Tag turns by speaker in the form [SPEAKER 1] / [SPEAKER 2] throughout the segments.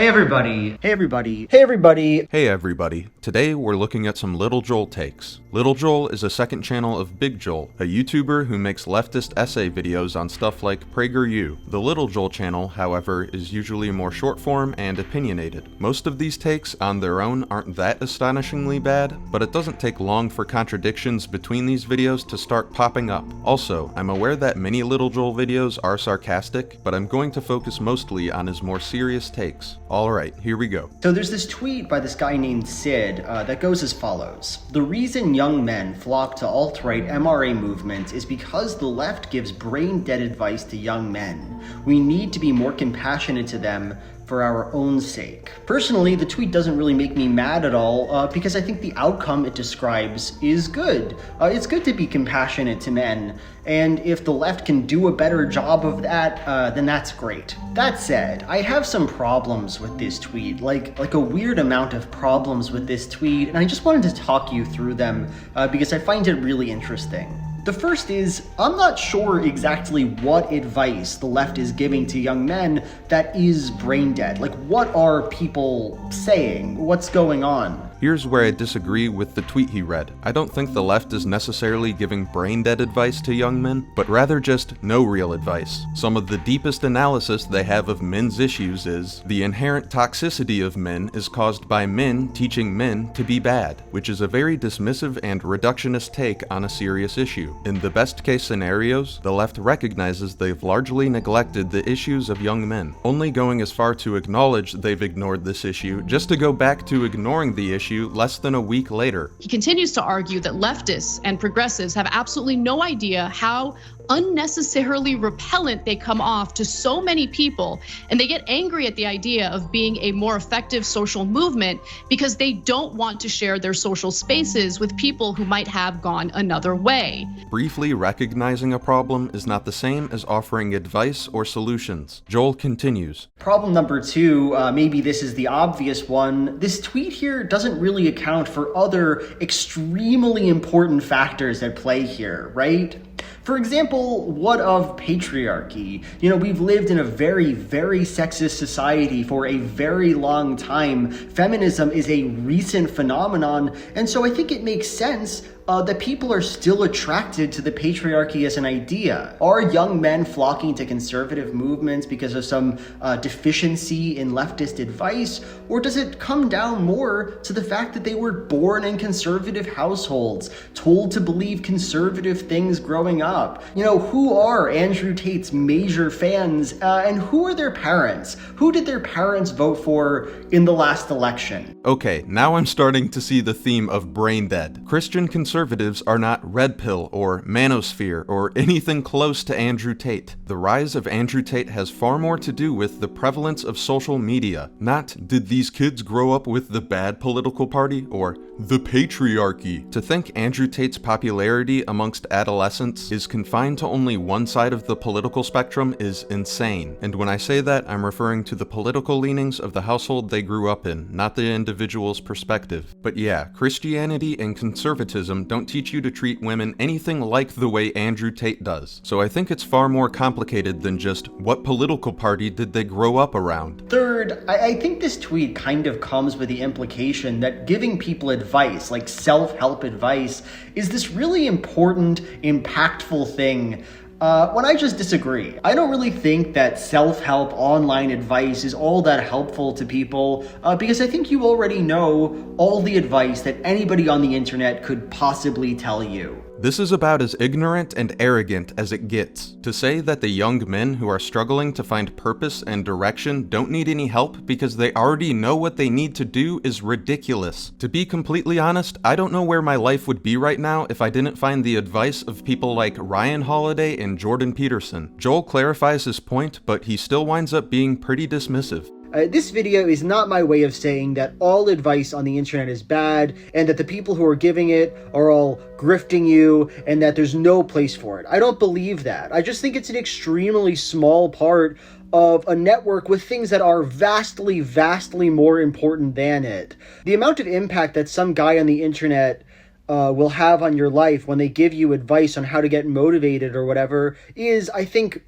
[SPEAKER 1] Hey everybody!
[SPEAKER 2] Hey everybody! Hey everybody!
[SPEAKER 3] Hey everybody! Today we're looking at some Little Joel takes. Little Joel is a second channel of Big Joel, a YouTuber who makes leftist essay videos on stuff like PragerU. The Little Joel channel, however, is usually more short form and opinionated. Most of these takes on their own aren't that astonishingly bad, but it doesn't take long for contradictions between these videos to start popping up. Also, I'm aware that many Little Joel videos are sarcastic, but I'm going to focus mostly on his more serious takes. Alright, here we go.
[SPEAKER 2] So there's this tweet by this guy named Sid that goes as follows. The reason young men flock to alt-right MRA movements is because the left gives brain-dead advice to young men. We need to be more compassionate to them for our own sake. Personally, the tweet doesn't really make me mad at all because I think the outcome it describes is good. It's good to be compassionate to men, and if the left can do a better job of that, then that's great. That said, I have some problems with this tweet, like a weird amount of problems with this tweet, and I just wanted to talk you through them because I find it really interesting. The first is, I'm not sure exactly what advice the left is giving to young men that is brain dead. Like, what are people saying? What's going on?
[SPEAKER 3] Here's where I disagree with the tweet he read. I don't think the left is necessarily giving brain-dead advice to young men, but rather just no real advice. Some of the deepest analysis they have of men's issues is, the inherent toxicity of men is caused by men teaching men to be bad, which is a very dismissive and reductionist take on a serious issue. In the best case scenarios, the left recognizes they've largely neglected the issues of young men, only going as far to acknowledge they've ignored this issue just to go back to ignoring the issue less than a week later.
[SPEAKER 4] He continues to argue that leftists and progressives have absolutely no idea how unnecessarily repellent they come off to so many people, and they get angry at the idea of being a more effective social movement because they don't want to share their social spaces with people who might have gone another way.
[SPEAKER 3] Briefly recognizing a problem is not the same as offering advice or solutions. Joel continues.
[SPEAKER 2] Problem number two, maybe this is the obvious one. This tweet here doesn't really account for other extremely important factors at play here, right? For example, what of patriarchy? You know, we've lived in a very, very sexist society for a very long time. Feminism is a recent phenomenon, and so I think it makes sense that people are still attracted to the patriarchy as an idea. Are young men flocking to conservative movements because of some deficiency in leftist advice? Or does it come down more to the fact that they were born in conservative households, told to believe conservative things growing up? You know, who are Andrew Tate's major fans and who are their parents? Who did their parents vote for in the last election?
[SPEAKER 3] Okay, now I'm starting to see the theme of brain dead. Christian conservatives are not red pill or manosphere or anything close to Andrew Tate. The rise of Andrew Tate has far more to do with the prevalence of social media, not did these kids grow up with the bad political party or the patriarchy. To think Andrew Tate's popularity amongst adolescents is confined to only one side of the political spectrum is insane. And when I say that, I'm referring to the political leanings of the household they grew up in, not the individual's perspective. But yeah, Christianity and conservatism don't teach you to treat women anything like the way Andrew Tate does. So I think it's far more complicated than just what political party did they grow up around.
[SPEAKER 2] Third, I think this tweet kind of comes with the implication that giving people advice, like self-help advice, is this really important, impactful thing when I just disagree. I don't really think that self-help online advice is all that helpful to people because I think you already know all the advice that anybody on the internet could possibly tell you.
[SPEAKER 3] This is about as ignorant and arrogant as it gets. To say that the young men who are struggling to find purpose and direction don't need any help because they already know what they need to do is ridiculous. To be completely honest, I don't know where my life would be right now if I didn't find the advice of people like Ryan Holiday and Jordan Peterson. Joel clarifies his point, but he still winds up being pretty dismissive.
[SPEAKER 2] This video is not my way of saying that all advice on the internet is bad and that the people who are giving it are all grifting you and that there's no place for it. I don't believe that. I just think it's an extremely small part of a network with things that are vastly, vastly more important than it. The amount of impact that some guy on the internet will have on your life when they give you advice on how to get motivated or whatever is, I think,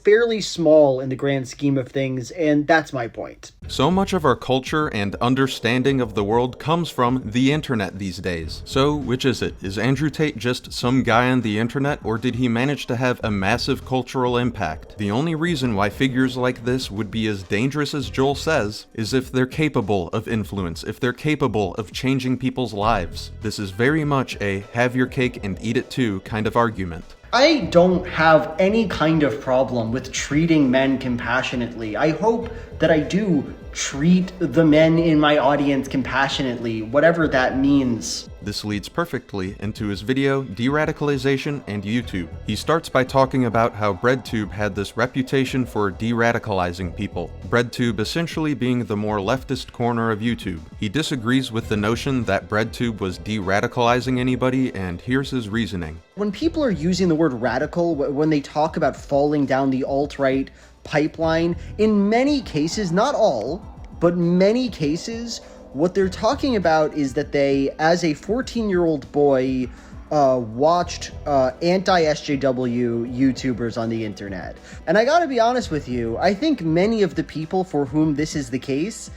[SPEAKER 2] fairly small in the grand scheme of things, and that's my point.
[SPEAKER 3] So much of our culture and understanding of the world comes from the internet these days. So, which is it? Is Andrew Tate just some guy on the internet, or did he manage to have a massive cultural impact? The only reason why figures like this would be as dangerous as Joel says is if they're capable of influence, if they're capable of changing people's lives. This is very much a have your cake and eat it too kind of argument.
[SPEAKER 2] I don't have any kind of problem with treating men compassionately. I hope that I do treat the men in my audience compassionately, whatever that means.
[SPEAKER 3] This leads perfectly into his video, De-Radicalization and YouTube. He starts by talking about how Breadtube had this reputation for de-radicalizing people, Breadtube essentially being the more leftist corner of YouTube. He disagrees with the notion that Breadtube was de-radicalizing anybody, and here's his reasoning.
[SPEAKER 2] When people are using the word radical, when they talk about falling down the alt-right pipeline, in many cases, not all, but many cases, what they're talking about is that they, as a 14-year-old boy, watched anti-SJW YouTubers on the internet. And I gotta be honest with you, I think many of the people for whom this is the case,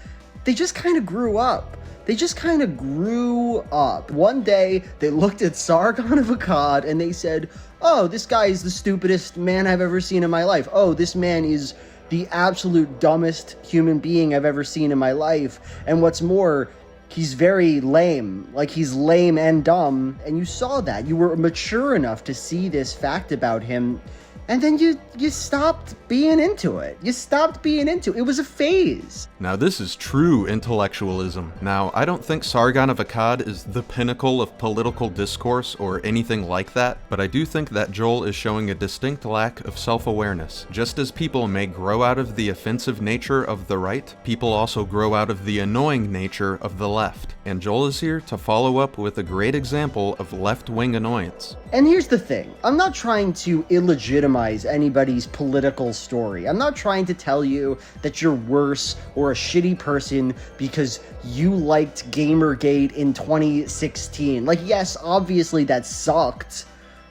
[SPEAKER 2] they just kind of grew up. They just kind of grew up. One day, they looked at Sargon of Akkad and they said, oh, this guy is the stupidest man I've ever seen in my life. Oh, this man is the absolute dumbest human being I've ever seen in my life. And what's more, he's very lame. Like, he's lame and dumb. And you saw that. You were mature enough to see this fact about him. And then you stopped being into it. You stopped being into it. It was a phase.
[SPEAKER 3] Now this is true intellectualism. Now, I don't think Sargon of Akkad is the pinnacle of political discourse or anything like that, but I do think that Joel is showing a distinct lack of self-awareness. Just as people may grow out of the offensive nature of the right, people also grow out of the annoying nature of the left. And Joel is here to follow up with a great example of left-wing annoyance.
[SPEAKER 2] And here's the thing. I'm not trying to illegitimize anybody's political story. I'm not trying to tell you that you're worse or a shitty person because you liked Gamergate in 2016. Like, yes, obviously that sucked.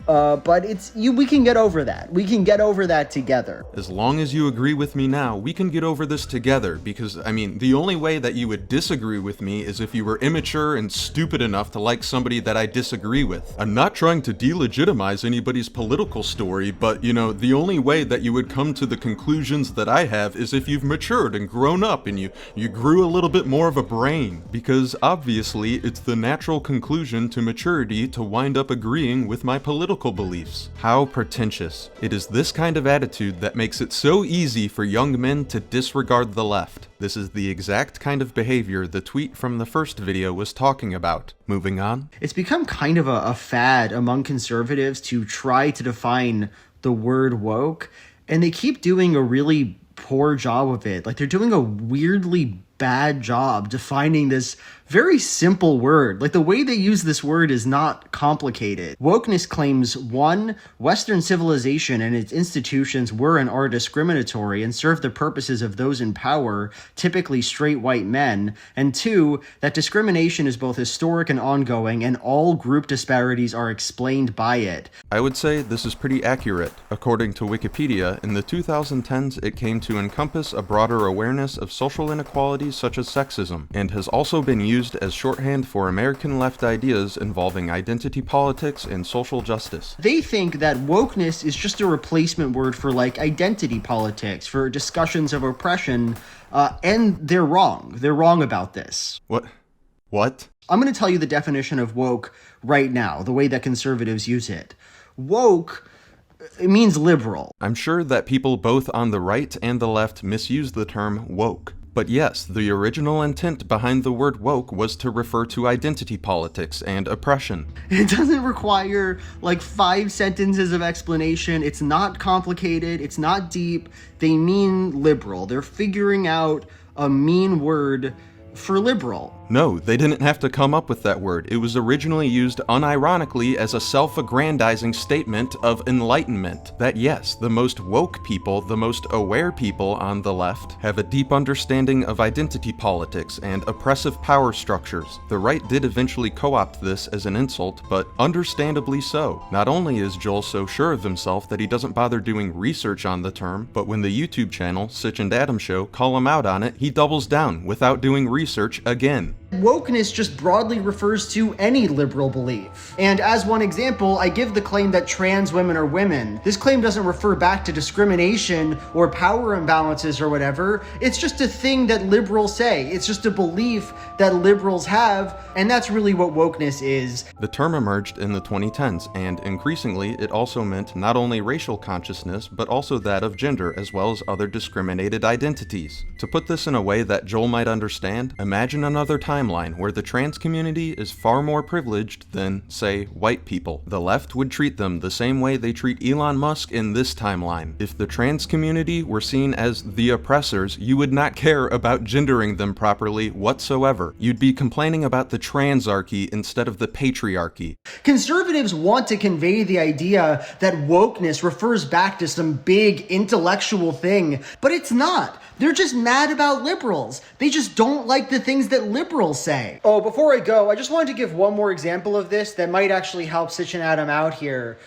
[SPEAKER 2] But we can get over that. We can get over that together.
[SPEAKER 3] As long as you agree with me now, we can get over this together, because, I mean, the only way that you would disagree with me is if you were immature and stupid enough to like somebody that I disagree with. I'm not trying to delegitimize anybody's political story, but, the only way that you would come to the conclusions that I have is if you've matured and grown up and you grew a little bit more of a brain, because obviously it's the natural conclusion to maturity to wind up agreeing with my political beliefs. How pretentious. It is this kind of attitude that makes it so easy for young men to disregard the left. This is the exact kind of behavior the tweet from the first video was talking about. Moving on.
[SPEAKER 2] It's become kind of a fad among conservatives to try to define the word woke, and they keep doing a really poor job of it. Like, they're doing a weirdly bad job defining this very simple word. Like, the way they use this word is not complicated. Wokeness claims, 1, Western civilization and its institutions were and are discriminatory and serve the purposes of those in power, typically straight white men, and 2, that discrimination is both historic and ongoing, and all group disparities are explained by it.
[SPEAKER 3] I would say this is pretty accurate. According to Wikipedia, in the 2010s, it came to encompass a broader awareness of social inequalities such as sexism, and has also been used as shorthand for American left ideas involving identity politics and social justice.
[SPEAKER 2] They think that wokeness is just a replacement word for, like, identity politics, for discussions of oppression, and they're wrong. They're wrong about this.
[SPEAKER 3] What?
[SPEAKER 2] I'm going to tell you the definition of woke right now, the way that conservatives use it. Woke, it means liberal.
[SPEAKER 3] I'm sure that people both on the right and the left misuse the term woke. But yes, the original intent behind the word woke was to refer to identity politics and oppression.
[SPEAKER 2] It doesn't require, like, 5 sentences of explanation. It's not complicated. It's not deep. They mean liberal. They're figuring out a mean word for liberal.
[SPEAKER 3] No, they didn't have to come up with that word. It was originally used unironically as a self-aggrandizing statement of enlightenment. That yes, the most woke people, the most aware people on the left, have a deep understanding of identity politics and oppressive power structures. The right did eventually co-opt this as an insult, but understandably so. Not only is Joel so sure of himself that he doesn't bother doing research on the term, but when the YouTube channel, Sitch and Adam Show, call him out on it, he doubles down without doing research again.
[SPEAKER 2] Wokeness just broadly refers to any liberal belief. And as one example, I give the claim that trans women are women. This claim doesn't refer back to discrimination or power imbalances or whatever. It's just a thing that liberals say. It's just a belief that liberals have, and that's really what wokeness is.
[SPEAKER 3] The term emerged in the 2010s, and increasingly it also meant not only racial consciousness, but also that of gender, as well as other discriminated identities. To put this in a way that Joel might understand, imagine another timeline where the trans community is far more privileged than, say, white people. The left would treat them the same way they treat Elon Musk in this timeline. If the trans community were seen as the oppressors, you would not care about gendering them properly whatsoever. You'd be complaining about the transarchy instead of the patriarchy.
[SPEAKER 2] Conservatives want to convey the idea that wokeness refers back to some big intellectual thing, but it's not. They're just mad about liberals. They just don't like the things that liberals say. Oh, before I go, I just wanted to give one more example of this that might actually help Sitch and Adam out here.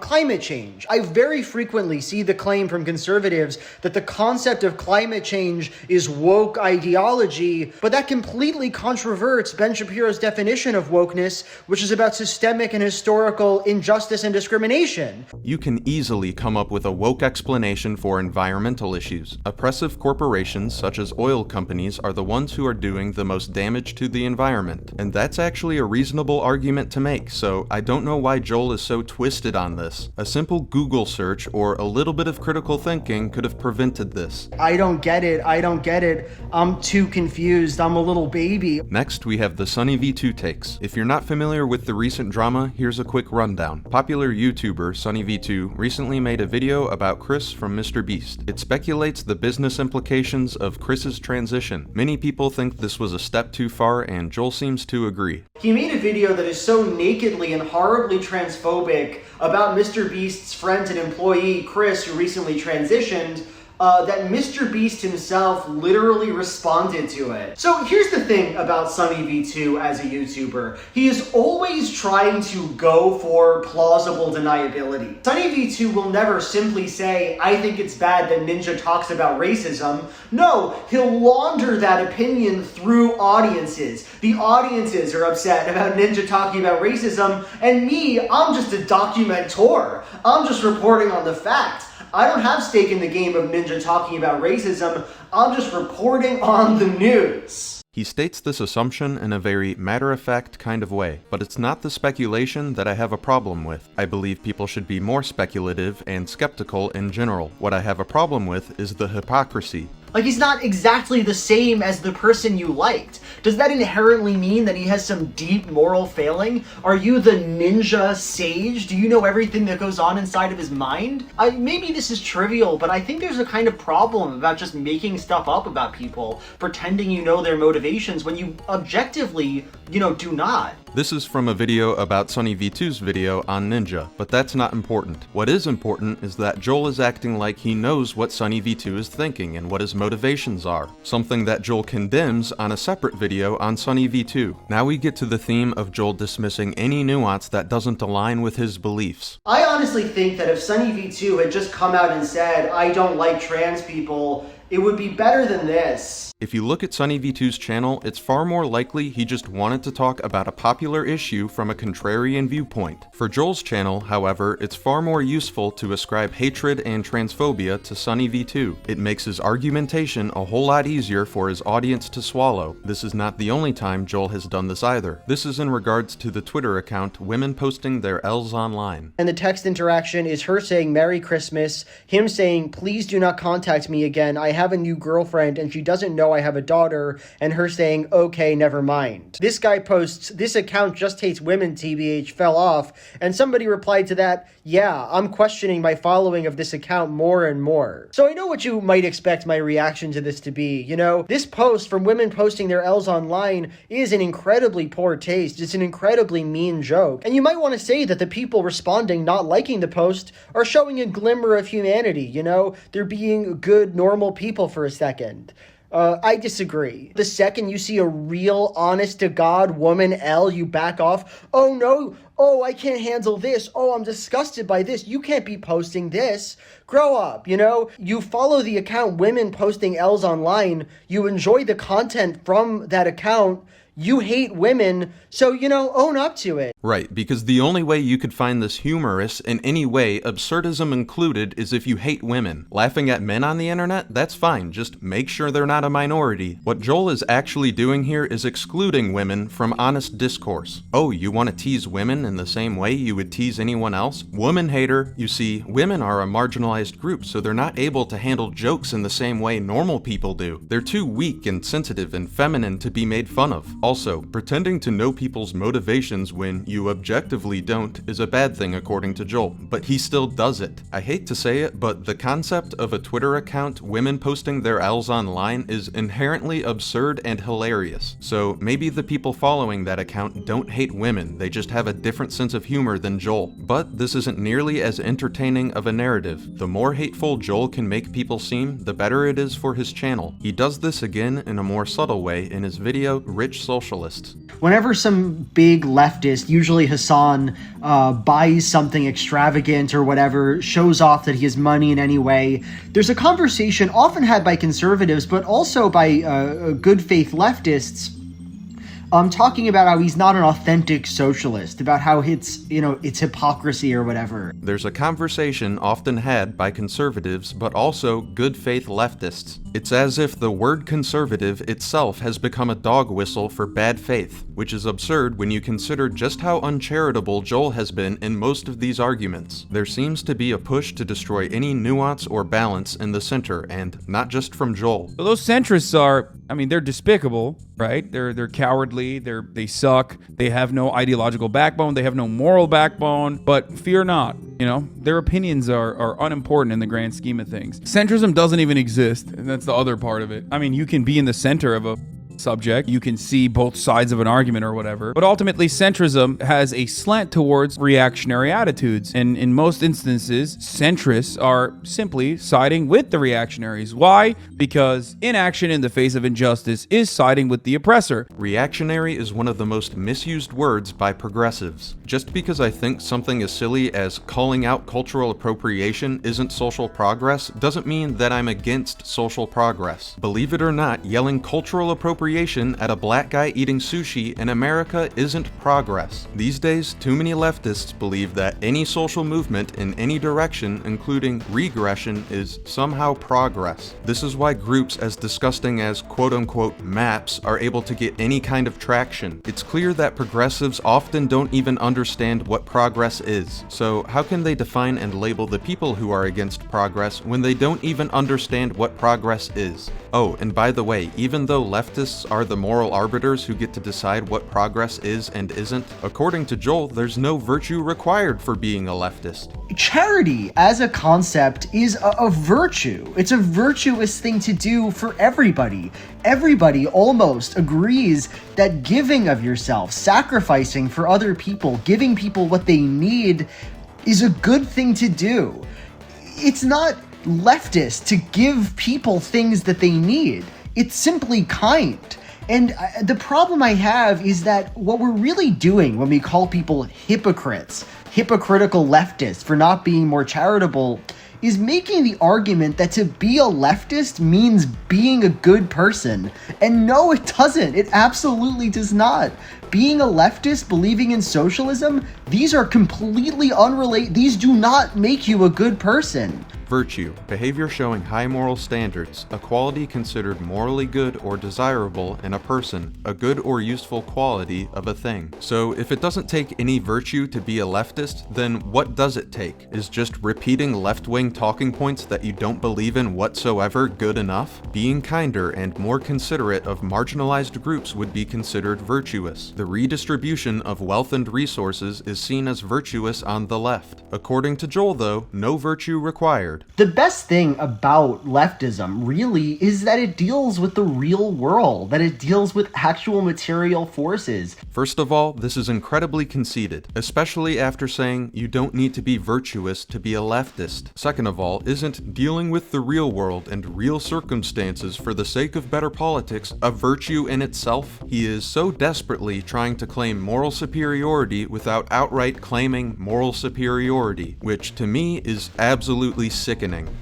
[SPEAKER 2] Climate change. I very frequently see the claim from conservatives that the concept of climate change is woke ideology, but that completely controverts Ben Shapiro's definition of wokeness, which is about systemic and historical injustice and discrimination.
[SPEAKER 3] You can easily come up with a woke explanation for environmental issues. Oppressive corporations, such as oil companies, are the ones who are doing the most damage to the environment. And that's actually a reasonable argument to make, so I don't know why Joel is so twisted on this. A simple Google search or a little bit of critical thinking could have prevented this.
[SPEAKER 2] I don't get it. I'm too confused. I'm a little baby.
[SPEAKER 3] Next, we have the Sunny V2 takes. If you're not familiar with the recent drama, here's a quick rundown. Popular YouTuber Sunny V2 recently made a video about Chris from Mr. Beast. It speculates the business implications of Chris's transition. Many people think this was a step too far, and Joel seems to agree.
[SPEAKER 2] He made a video that is so nakedly and horribly transphobic about Mr. Beast's friend and employee, Chris, who recently transitioned, that Mr. Beast himself literally responded to it. So here's the thing about Sunny V2 as a YouTuber. He is always trying to go for plausible deniability. Sunny V2 will never simply say, I think it's bad that Ninja talks about racism. No, he'll launder that opinion through audiences. The audiences are upset about Ninja talking about racism, and me, I'm just a documentator. I'm just reporting on the facts. I don't have stake in the game of Ninja talking about racism. I'm just reporting on the news.
[SPEAKER 3] He states this assumption in a very matter-of-fact kind of way, but it's not the speculation that I have a problem with. I believe people should be more speculative and skeptical in general. What I have a problem with is the hypocrisy.
[SPEAKER 2] Like, he's not exactly the same as the person you liked. Does that inherently mean that he has some deep moral failing? Are you the ninja sage? Do you know everything that goes on inside of his mind? Maybe this is trivial, but I think there's a kind of problem about just making stuff up about people, pretending you know their motivations when you objectively, do not.
[SPEAKER 3] This is from a video about Sunny V2's video on Ninja, but that's not important. What is important is that Joel is acting like he knows what Sunny V2 is thinking and what his motivations are, something that Joel condemns on a separate video on Sunny V2. Now we get to the theme of Joel dismissing any nuance that doesn't align with his beliefs.
[SPEAKER 2] I honestly think that if Sunny V2 had just come out and said, I don't like trans people, it would be better than this.
[SPEAKER 3] If you look at Sunny V2's channel, it's far more likely he just wanted to talk about a popular issue from a contrarian viewpoint. For Joel's channel, however, it's far more useful to ascribe hatred and transphobia to Sunny V2. It makes his argumentation a whole lot easier for his audience to swallow. This is not the only time Joel has done this either. This is in regards to the Twitter account Women Posting Their L's Online.
[SPEAKER 2] And the text interaction is her saying Merry Christmas, him saying please do not contact me again, I have a new girlfriend and she doesn't know now I have a daughter, and her saying, okay, never mind. This guy posts, this account just hates women, TBH, fell off, and somebody replied to that, yeah, I'm questioning my following of this account more and more. So I know what you might expect my reaction to this to be. You know, this post from women posting their L's online is an incredibly poor taste. It's an incredibly mean joke. And you might want to say that the people responding not liking the post are showing a glimmer of humanity, you know? They're being good, normal people for a second. I disagree. The second you see a real, honest-to-God woman L, you back off. Oh, no. Oh, I can't handle this. Oh, I'm disgusted by this. You can't be posting this. Grow up, you know? You follow the account women posting L's online. You enjoy the content from that account. You hate women, so, you know, own up to it.
[SPEAKER 3] Right, because the only way you could find this humorous in any way, absurdism included, is if you hate women. Laughing at men on the internet? That's fine, just make sure they're not a minority. What Joel is actually doing here is excluding women from honest discourse. Oh, you want to tease women in the same way you would tease anyone else? Woman hater. You see, women are a marginalized group, so they're not able to handle jokes in the same way normal people do. They're too weak and sensitive and feminine to be made fun of. Also, pretending to know people's motivations when you objectively don't is a bad thing according to Joel, but he still does it. I hate to say it, but the concept of a Twitter account, women posting their L's online, is inherently absurd and hilarious. So maybe the people following that account don't hate women, they just have a different sense of humor than Joel. But this isn't nearly as entertaining of a narrative. The more hateful Joel can make people seem, the better it is for his channel. He does this again in a more subtle way in his video, Rich Socialists.
[SPEAKER 2] Whenever some big leftist, usually Hassan, buys something extravagant or whatever, shows off that he has money in any way, there's a conversation often had by conservatives, but also by good faith leftists, talking about how he's not an authentic socialist, about how it's hypocrisy or whatever.
[SPEAKER 3] There's a conversation often had by conservatives, but also good faith leftists. It's as if the word conservative itself has become a dog whistle for bad faith, which is absurd when you consider just how uncharitable Joel has been in most of these arguments. There seems to be a push to destroy any nuance or balance in the center, and not just from Joel.
[SPEAKER 1] So those centrists are, they're despicable, right? They're cowardly, they suck, they have no ideological backbone, they have no moral backbone, but fear not, their opinions are unimportant in the grand scheme of things. Centrism doesn't even exist, and that's the other part of it. You can be in the center of a subject, you can see both sides of an argument or whatever, but ultimately centrism has a slant towards reactionary attitudes, and in most instances centrists are simply siding with the reactionaries. Why? Because inaction in the face of injustice is siding with the oppressor.
[SPEAKER 3] Reactionary is one of the most misused words by progressives. Just because I think something as silly as calling out cultural appropriation isn't social progress doesn't mean that I'm against social progress. Believe it or not, yelling cultural appropriation at a black guy eating sushi in America isn't progress. These days, too many leftists believe that any social movement in any direction, including regression, is somehow progress. This is why groups as disgusting as quote-unquote maps are able to get any kind of traction. It's clear that progressives often don't even understand what progress is. So how can they define and label the people who are against progress when they don't even understand what progress is? Oh, and by the way, even though leftists are the moral arbiters who get to decide what progress is and isn't, according to Joel, there's no virtue required for being a leftist.
[SPEAKER 2] Charity as a concept is a virtue. It's a virtuous thing to do for everybody. Everybody almost agrees that giving of yourself, sacrificing for other people, giving people what they need is a good thing to do. It's not leftist to give people things that they need. It's simply kind. And the problem I have is that what we're really doing when we call people hypocrites, hypocritical leftists for not being more charitable, is making the argument that to be a leftist means being a good person. And no, it doesn't. It absolutely does not. Being a leftist, believing in socialism, these are completely unrelated. These do not make you a good person.
[SPEAKER 3] Virtue, behavior showing high moral standards, a quality considered morally good or desirable in a person, a good or useful quality of a thing. So if it doesn't take any virtue to be a leftist, then what does it take? Is just repeating left-wing talking points that you don't believe in whatsoever good enough? Being kinder and more considerate of marginalized groups would be considered virtuous. The redistribution of wealth and resources is seen as virtuous on the left. According to Joel, though, no virtue required.
[SPEAKER 2] The best thing about leftism really is that it deals with the real world, that it deals with actual material forces.
[SPEAKER 3] First of all, this is incredibly conceited, especially after saying you don't need to be virtuous to be a leftist. Second of all, isn't dealing with the real world and real circumstances for the sake of better politics a virtue in itself? He is so desperately trying to claim moral superiority without outright claiming moral superiority, which to me is absolutely sickening.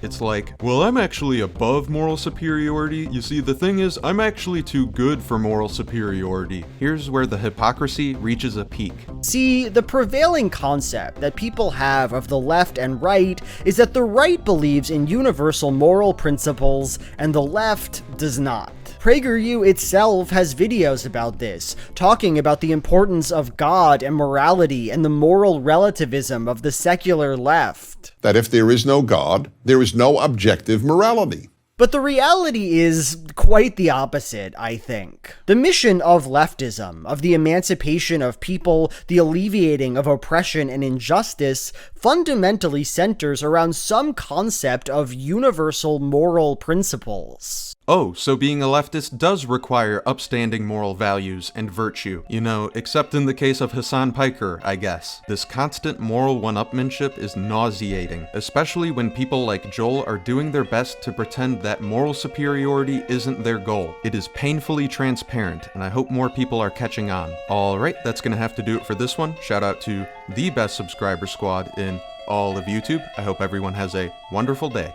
[SPEAKER 3] It's like, well, I'm actually above moral superiority. You see, the thing is, I'm actually too good for moral superiority. Here's where the hypocrisy reaches a peak.
[SPEAKER 2] See, the prevailing concept that people have of the left and right is that the right believes in universal moral principles and the left does not. PragerU itself has videos about this, talking about the importance of God and morality and the moral relativism of the secular left.
[SPEAKER 5] That if there is no God, there is no objective morality.
[SPEAKER 2] But the reality is quite the opposite, I think. The mission of leftism, of the emancipation of people, the alleviating of oppression and injustice, fundamentally centers around some concept of universal moral principles.
[SPEAKER 3] Oh, so being a leftist does require upstanding moral values and virtue. You know, except in the case of Hassan Piker, I guess. This constant moral one-upmanship is nauseating, especially when people like Joel are doing their best to pretend that moral superiority isn't their goal. It is painfully transparent, and I hope more people are catching on. Alright, that's gonna have to do it for this one. Shout out to the best subscriber squad in all of YouTube. I hope everyone has a wonderful day.